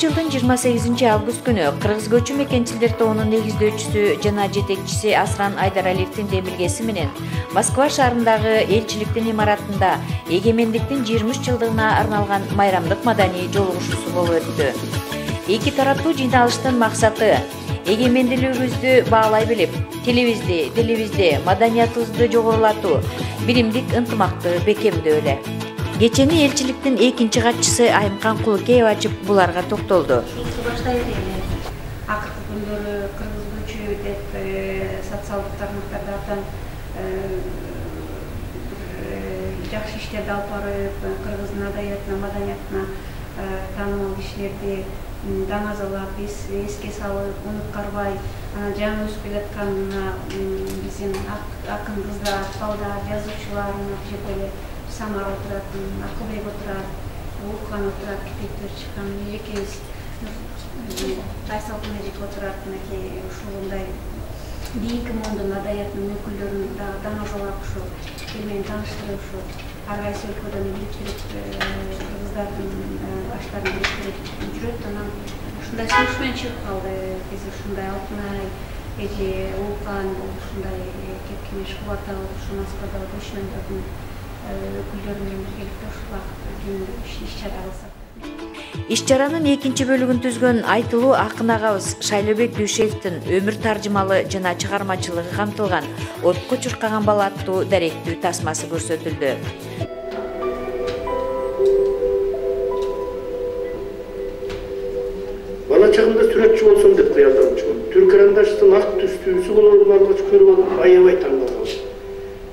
жылдын 28 август күнү Кыргыз көчү мекенчилер тобунун негиздөөчүсү жана жетекчиси Асран Айдаралиевдин демилгеси менен Москва шаарындагы элчиликтин имаратында эгемендиктин 23 жылдыгына арналган майрамдык маданий жолугушуусу болуп өттү. Эки тараптуу жыйналыштын максаты эгемендүүлүгүбүздү баалай билип, тилибизди, маданиятыбызды жогорулатуу, биримдик ынтымакты бекемдөө эле. Кечени элчиликтин экинчи катчысы Айымкан Кулукеева ачып буларга токтолду. Баштайт эле акыркы күндөрү Кыргыз көчү деп социалдык тармактарда абдан жакшы иштерди алып барып, Кыргыздын адабиятына, маданиятына таанымал кишилерди даңазалап, эске салып, уnutkарбай, жаңы өсүп келаткан биздин акын кыздар, балдар, жазуучулар, жерде эле Самар отурат, Акылбек отурат, Улукхан отурат, китептер чыккан, экебиз Тайсалкын эжек отурат, мынакей ушундай бийинки мондун адабиятынын өкүлдөрүн даңазалап ушу эл менен тааныштырып, ушу ар кайсы өлкөдөн бириктирип, кыргыздардын баштарын бириктирип жүрөт. Анан ушундай сунуш менен чыгып калды. Биз ушундай Алтынай эже, Улукхан, ушундай Кепкемеш Кубатов, ушу Москвада көчмөндөрдүн өкүлдөрү менен биргеликте ушул иш-чара кылсак. Иш-чаранын экинчи бөлүгүн түзгөн айтылуу акын агабыз Шайлообек Дүйшеевдин өмүр таржымалы жана чыгармачылыгы камтылган Отко чуркаган бала аттуу даректүү тасмасы көрсөтүлдү. Бала чагымда сүрөтчү болсом деп кыялданчумун. Түр карандаштын ак түстүү суголорун алгач көрүп алып аябай таң калдым.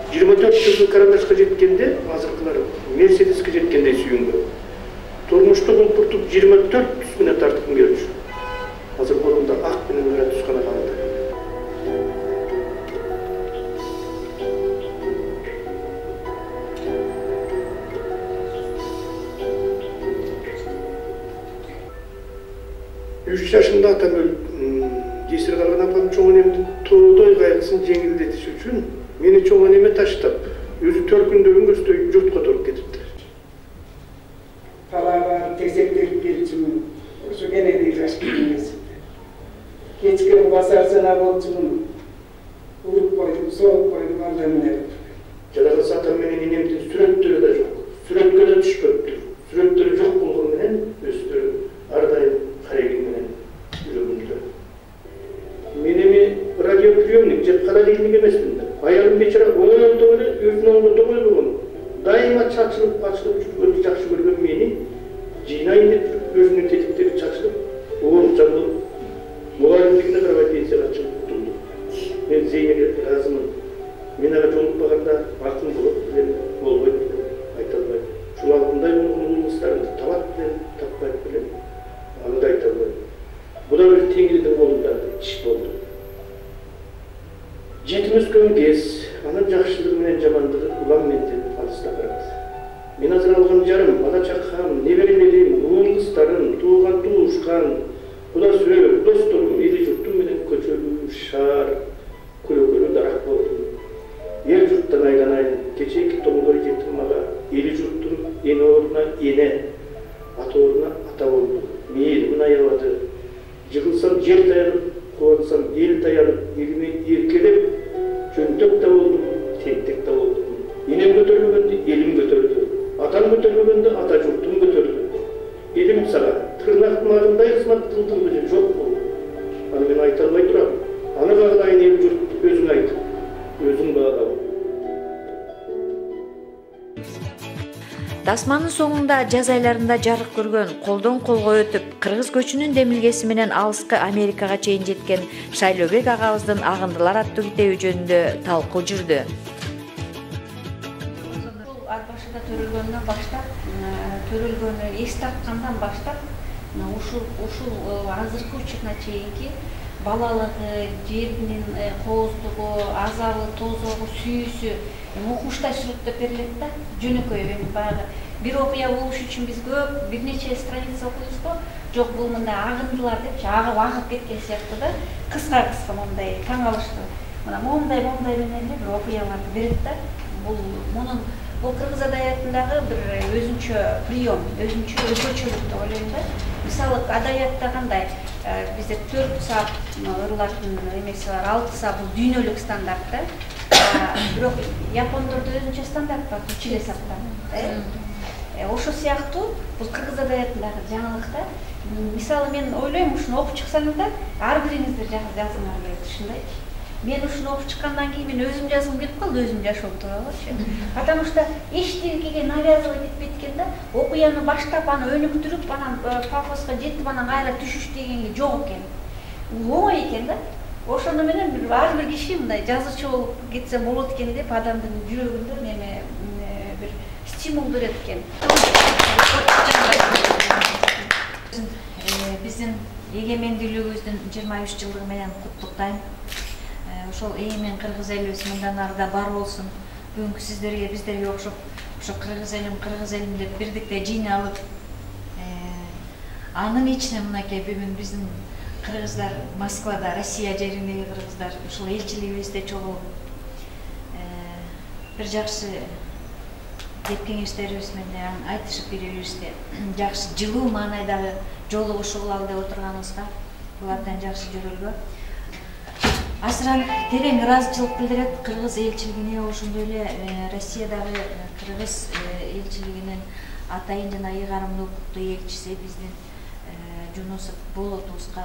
24 жылдык карандашка жеткенде, азыркылар Мерседеске жеткендей сүйүнгөн. Турмушта кулпуртуп 24 түс менен тартып келчү. Азыр колумда ак менен кара түс гана калды. Үч жашында атам жесир калган апам чоң энемдин тоодой кайгысын жеңилдетиш үчүн мени чоң энеме таштап, өзү төркүндө үңгөсдөй журтко туруп кетипти. Талаабар тезектелип келчүмүн, ошо кенедей жаш кезимде. Кечке басарсына болчумун, уруп койдум, согуп койдум, анда эмне. Жада калса атам менен энемдин сүрөттөрү да жок, сүрөткө да түшпөптүр. Сүрөттөрү жок болгону менен өздөрү ар дайым карегим менен жүрөгүмдө. Мен эми радиоприемник же холодильник эмесмин да. Аялым бечара оңолдо эле өзүнүн оңдо койбогон. Дайыма чачылып жүргөндү жакшы көргөн мени жыйнайын деп жүрүп, өзүнүн тетиктери чачылып, оорукчан болуп, мугалимдигине карабай пенсияга чыгып кутулду. Мен Зейнеге ыраазымын. Мен ага жолукпаганда акын болот белем, болбойт белем, айта албайм. Ушул алтындай улуулуктарымды табат белем, таппайт белем, аны да айта албайм. Бул да бир Теңирдин колунда иш болду. Жетим өскөн кез, анын жакшылыгы менен жамандыгы улам менден алыстап барат. Мен азыр алган жарым, бала чакам, неберелерим, уул кыздарым, тууган туушкан, куда сүйөр, досторум, эли журтум менен көчөлүү, шаар, көлөкөлүү дарак болдум. Эл журттан айланайын, кечээки тоңдор жетим мага эли журттун эне ордуна эне, ата ордуна ата болду. Мээримин аябады. Жыгылсам жер таянып, кубансам эл таянып, элиме эркелеп, жөнтөк да болдум, тентек да болдум. Энем көтөрүлгөндө элим көтөрүлдү. Атам көтөрүлгөндө ата журтум көтөрүлдү. Элим сага тырнактын агындай кызмат кылдым же жок болду. Аны мен айта албай турам. Аны каалайын эл журт, өзүң айт, өзүң баала. Тасманын соңунда жаз айларында жарык көргөн, колдон колго өтүп, Кыргыз көчүнүн демилгеси менен алыскы Америкага чейин жеткен Шайлообек агабыздын Агындылар аттуу китеби жөнүндө талкуу жүрдү. Ар башында төрөлгөндөн баштап, төрөлгөнү эс тарткандан баштап, ушул азыркы учуруна чейинки балалыгы, жеринин кооздугу, азабы, тозогу, сүйүүсү укмуштай сүрөттөп берилет да. Жөнөкөй эми баягы бир окуя болуш үчүн биз көп бир нече страница окуйбуз го. Жок, бул мындай агындылар депчи агып кеткен сыяктуу да. Кыска мындай таң калыштуу. Мына момундай менен эле бир окуяларды берет да. Бул кыргыз адабиятындагы бир өзүнчө прием, өзгөчөлүк деп ойлойм да. мисалы адабиятта кандай бизде 4 сап ырлардын эмеси бар, 6 сап бул дүйнөлүк стандарт да. Бирок япондордо өзүнчө стандарт бар, 3 эле саптан. Ошо сыяктуу бул кыргыз адабиятындагы жаңылык да. Мисалы мен ойлойм, ушуну окуп чыксаңыз да, ар бириңиздер жазыңар керек ушундайчы. Мен ушуну окуп чыккандан кийин мен өзүм жазгым келип калды, өзүм жашоом тууралуучу. Потому что эчтекеге навязывать этпейт экен да. Окуяны баштап, аны өнүктүрүп, анан пафоска жетип, анан кайра түшүш дегенге жок экен. Оңой экен да. Ошону менен ар бир киши мындай жазуучу болуп кетсе болот экен деп адамдын жүрөгүндө неме бир стимул берет экен. Биздин эгемендүүлүгүбүздүн 23 жылдыгы менен куттуктайм. Ошол эгемен кыргыз элибиз мындан арыда бар болсун. Бүгүнкү сиздерге, биздерге окшоп, ошо кыргыз элим деп бирдикте жыйналып, анын ичине мынакей бүгүн биздин кыргыздар Москвада, Россия жериндеги кыргыздар ушул элчилигибизде чогулуп, бир жакшы кеп кеңештерибиз менен айтышып беребизде, жакшы жылуу маанайдагы жолугушуу кылалы деп отурганыбызга бул абдан жакшы жөрөлгө. Асыран терең ыраазычылык билдирет кыргыз элчилигине, ошондой эле Россиядагы кыргыз элчилигинин атайын жана ыйгарымдуу укуктуу элчиси биздин Жунусов болотубузга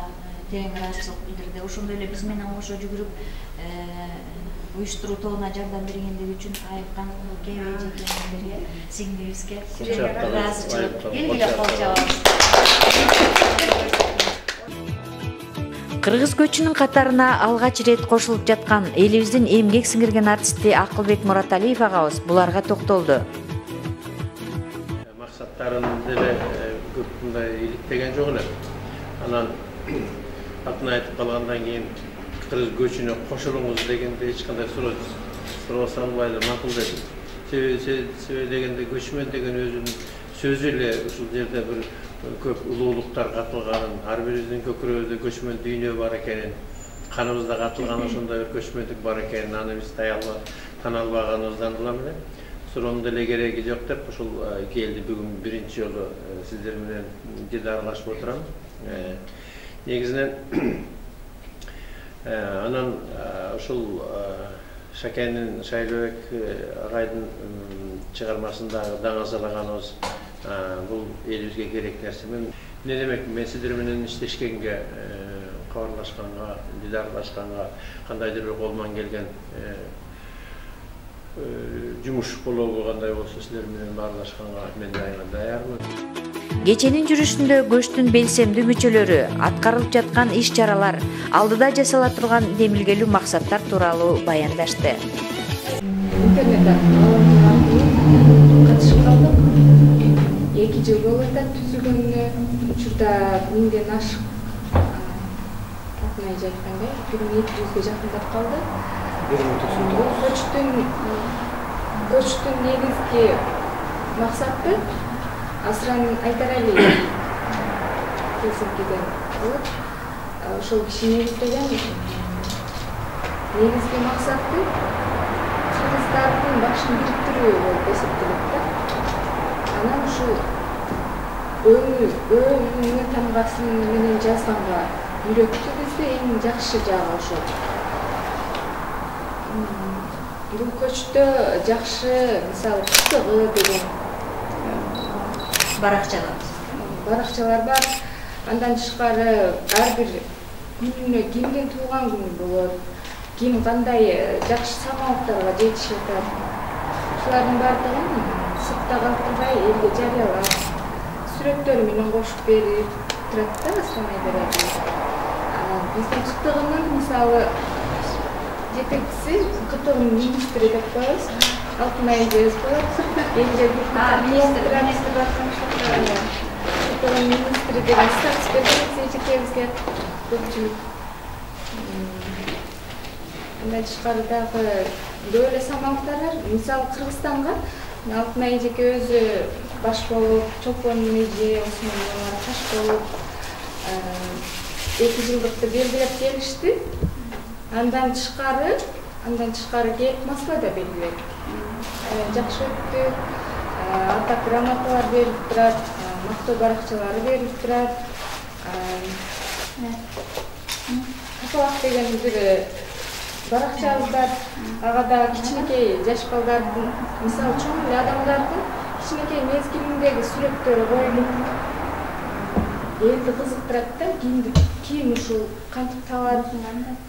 терең ыраазычылык билдирди. Ошондой эле биз менен кошо жүгүрүп уюштуруу тобуна жардам бергендиги үчүн Айыпкан эжекемиздерге, сиңдибизге ыраазычылык белгилеп кол жабабыз. Кыргыз көчүнүн катарына алгач ирет кошулуп жаткан элибиздин эмгек сиңирген артисти Акылбек Мураталиев агабыз буларга токтолду. Максаттарын деле көп мындай иликтеген жок эле. Анан атын айтып калгандан кийин кыргыз көчүнө кошулуңуз дегенде эч кандай суроо салбай эле макул дедим. Себеби дегенде көчмөн деген өзүнүн сөзү эле ушул жерде бир көп улуулуктар катылганын, ар бирибиздин көкүрөбүздө көчмөн дүйнө бар экенин, каныбызда катылган ошондой бир көчмөндүк бар экенин, аны биз тана албаганыбыздан улам эле суроонун деле кереги жок деп ушул келди. Бүгүн биринчи жолу сиздер менен дидарлашып отурам. Негизинен анан ушул Шакенин Шайлообек агайдын чыгармасындагы даңазалаганыбыз бул элибизге керек нерсе. Мен эмне демек, мен сиздер менен иштешкенге, кабарлашканга, дидарлашканга, кандайдыр бир колуман келген жумуш болобу кандай болсо сиздер менен баарлашканга мен даярмын. Кеченин жүрүшүндө көчтүн белсемдүү мүчөлөрү аткарылып жаткан иш-чаралар, алдыда жасала турган демилгелүү максаттар тууралуу баяндашты. Интернет катышып калдык. 2 жыл болот түзүлгөнүнө. Учурда 1000ден ашык, атын айткандай, 1200ге жакындап калды. Көчтүн негизги максаты Асран Айдаралиев Хелсинкиден болот. Ошол киши негиздеген негизги максаты кыргыздардын башын бириктирүү болуп эсептелет да. Анан ушул өңү тамгасын менен жазганга үйрөттү бизди. Эң жакшы жагы ошол. Бул көчтө жакшы, мисалы, кысыгы деген баракчалар бар. Андан тышкары ар бир күнүнө кимдин туулган күнү болот, ким кандай жакшы самалыктарга жетишип атат. Ушулардын бардыгын сыртта калтырбай элге жарыялап, сүрөттөр менен кошуп берип турат да Асран Айдаралиев. Биздин кытыгынын мисалы жетекчиси, кытыгынын министри деп коебуз. Алтынай эжебиз болот. Элге министри деген статус беребиз эжекебизге көпчүлүк. Андан тышкары дагы көп эле самалыктар бар. Мисалы Кыргызстанга Алтынай эжеке өзү баш болуп, Чолпон эже, Осмонова каш болуп 2 жылдыкты белгилеп келишти. Андан тышкары келип Москвада белгиледи. Жакшы өттү. Атак грамоталар берип турат. мактоо баракчалары берилип турат. Тапалак деген бир баракчабыз бар. Ага да кичинекей жаш балдардын, мисалы чоң эле адамдардын кичинекей мезгилиндеги сүрөттөрү коюлуп, элди кызыктырат да, кийин ушул кантип табат,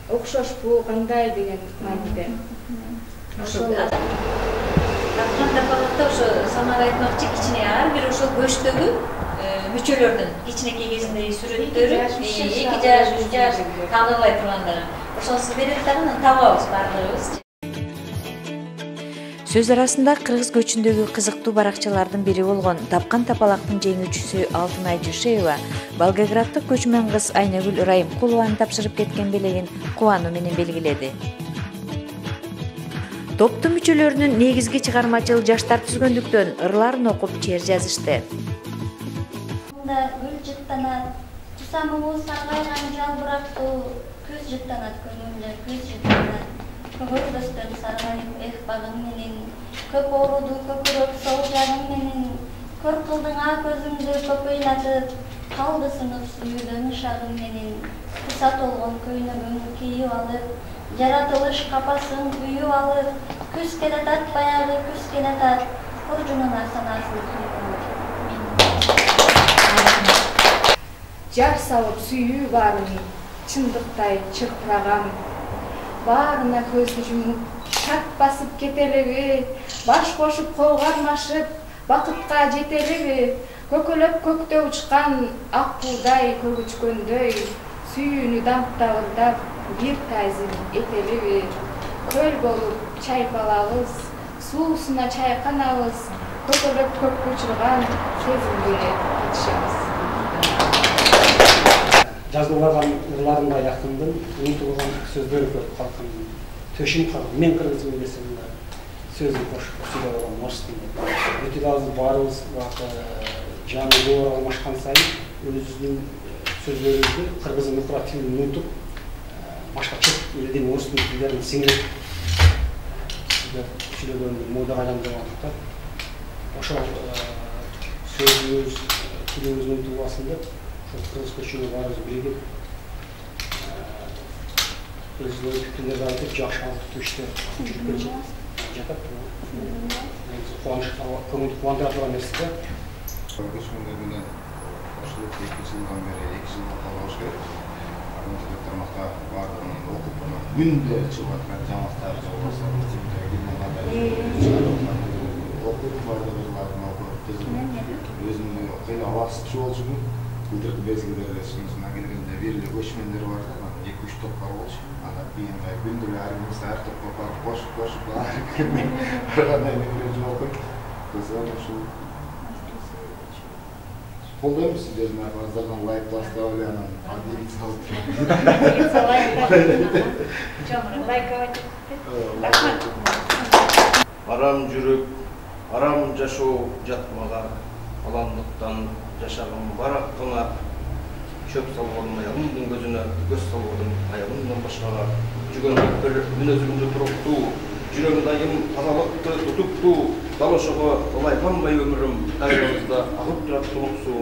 окшошпу, кандай деген мааниде. Ошол Тапкан тапалакта ошо Самар айтмакчы кичине ар бир ошол көчтөгү мүчөлөрдүн кичинекей кезиндеги сүрөттөрү 2 жаш, 3 жаш таанылбай тургандары. Ошонусу берип дагы табабыз баардыгыбыз. Сөз арасында кыргыз көчүндөгү кызыктуу баракчалардын бири болгон Тапкан тапалактын жеңүүчүсү Алтынай Жушеева Волгограддык көчмөн кыз Айнагүл Райымкулованы тапшырып кеткен белегин кубануу менен белгиледи. Топтун мүчөлөрүнүн негизги чыгармачыл жаштар түзгөндүктөн ырларын окуп чер жазышты. Гүл жыттанат, тусамыбыз саргайган жалбырактуу, күз жыттанат көңүлдө, күз жыттанат. Көңүл көстөн саргайып эх багың менен, көп ооруду көкүрөк сол жагың менен, көр кылдың а көзүңдү көп ыйлатып, калды сынып сүйүүдөн шагың менен, кыса толгон көйнөгүң кийип алып, жаратылыш капасын үйүп алып, күз келатат баягы күз келатат, куржунуна санасын кыйгылып. Жар салып сүйүү барын чындыктай чыркыраган, баарына көздү жумуп шарт басып кетелеби, баш кошуп кол кармашып бакытка жетелеби, көкөлөп көктө учкан ак буудай көгүчкөндөй, сүйүүнү дамптабындап бир тайзым этелеби, көл болуп чайпалабыз, суусуна чайканабыз, көкөлөп көккө учурган сезимге катышабыз. Жазылған ырларында якындын, унутулган сөздөрү көп калкын. Төшүм калды, мен кыргыз мелесимде сөзүн кошуп сүйлөп алган орус тилинде. Өтө азыр баарыбыз жаңы доор алмашкан сайын өзүбүздүн сөздөрүбүздү кыргыз мыкра тилин унутуп, башка чет элдин орус тилдерин сиңирип сүйлөгөндү модага айландырып алдык. Ошол сөзүбүз, тилибиз унутулбасын деп кыргыз көчүнө баарыбыз биригип өзүнүн пикирлерди айтып жакшы алып иштер жүрүп жатат. Көңүлдү кубандыра турган нерсе да. Көчмөндөр менен кошулуп 2 жылдан бери 2 жыл болуш керек. Антип тармакта баардыгын окуп күндө чыгып аткан жаңылыктар болсо, окуп баардыгын окуп өзүнүн кыйналасы болчу. Кылдырып безгилерде сынсына келгенде бириле көчмөндөр бар да, 2-3 топкор болчу. Анда кийинде күндө ар кимсе ар топко барып кошуп кандай бир жолкой. Көзөм ушул колдойбуз сиздердин аркаңыздардан лайк басып анан адилет салып. Арам жүрүп, арам жашоо жатмага, аландыктан жашагым барак гана, чөп салган аялымдын көзүнө көз салган аялымдан башкага, жүгөндөр мүнөзүмдү туруктуу, жүрөм дайым тазалыкты тутуптуу, далошого ылайганбай өмүрүм, кайрыбызда агып турат толук суу,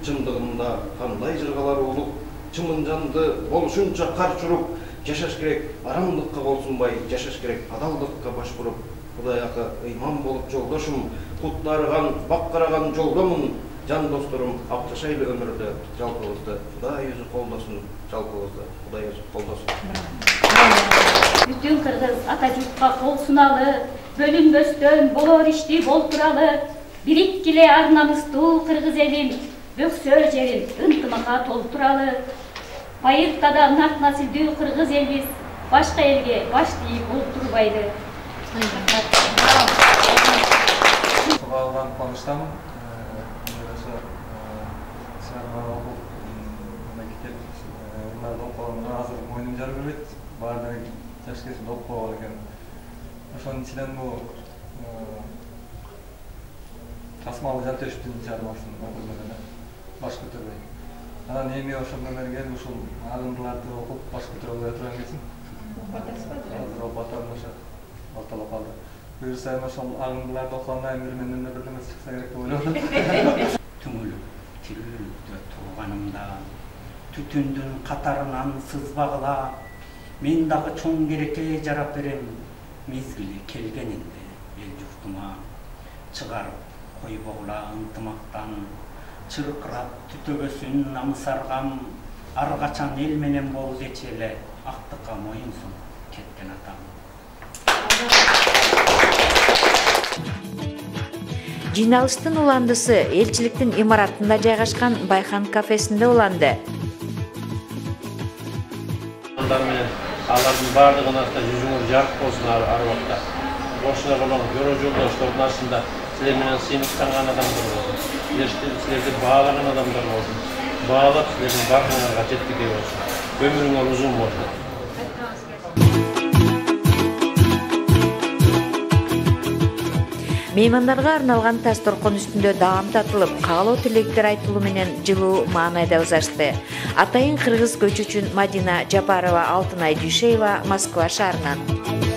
чындыгында кандай жыргалар улук, чымын жанды болушунча кар чуруп, жашаш керек арамдыкка болсунбай, жашаш керек адалдыкка баш буруп, Кудай акы ыйман болуп жолдошум, куттарыган, бак караган жолдомун, жан досторум, ак жашайлы өмүрдө жалпыбызды Кудай өзү колдосун, жалпыбызды Кудай өзү колдосун. Бүтүн кыргыз ата журтка кол суналы, бөлүнбөстөн болор ишти болтуралы, бириккиле ар намыстуу кыргыз элин, бөксө жерин ынтымакка толтуралы. Байыртада нак насилдүү кыргыз элбиз, башка элге баш тийип олтурбайды. Алган кубанычтамын. Азыр мойнум жарып бербейт, баардыгы жаш кезинде окуп койгон экен. Ошонун ичинен бул Тасмалы Жантөштүн чыгармасын окуп эле баш көтөрбөй. Анан эми ошондон бери келип ушул агымдыларды окуп баш көтөрө албай турган кезим. Азыр батам ошо ортолоп калды. Буюрса ошол агымдыларды окугандан кийин менен бир нерсе чыкса керек деп ойлоп атам. Түңүлүк. тирүүлүктө тууганымда түтүндүн катарынан сызбагыла мен дагы чоң керекке жарап берем мезгили келгенинде эл журтума чыгарып койбогула ынтымактан чыркырап түтөгөсүн намыс аргам ар качан эл менен бол дечи эле актыкка моюнсун кеткен атам. Жыйналыштын уландысы элчиликтин имаратында жайгашкан Байхан кафесинде уланды. Алардын бардыгына жүзүңөр жарык болсун ар убакта. Бошуна болгон көрө жолдоштордун арасында силер менен сыймыктанган адамдар болсун. Силерди баалаган адамдар болсун. Баалап силердин бардыгыңарга жеткиге болсун. Өмүрүңөр узун болсун. Меймандарга арналган тас торкон үстүндө даам татылып, каалоо тилектер айтылуу менен жылуу маанайда узашты. Атайын кыргыз көчүчүн Мадина Жапарова, Алтынай Дүйшеева, Москва шаарынан.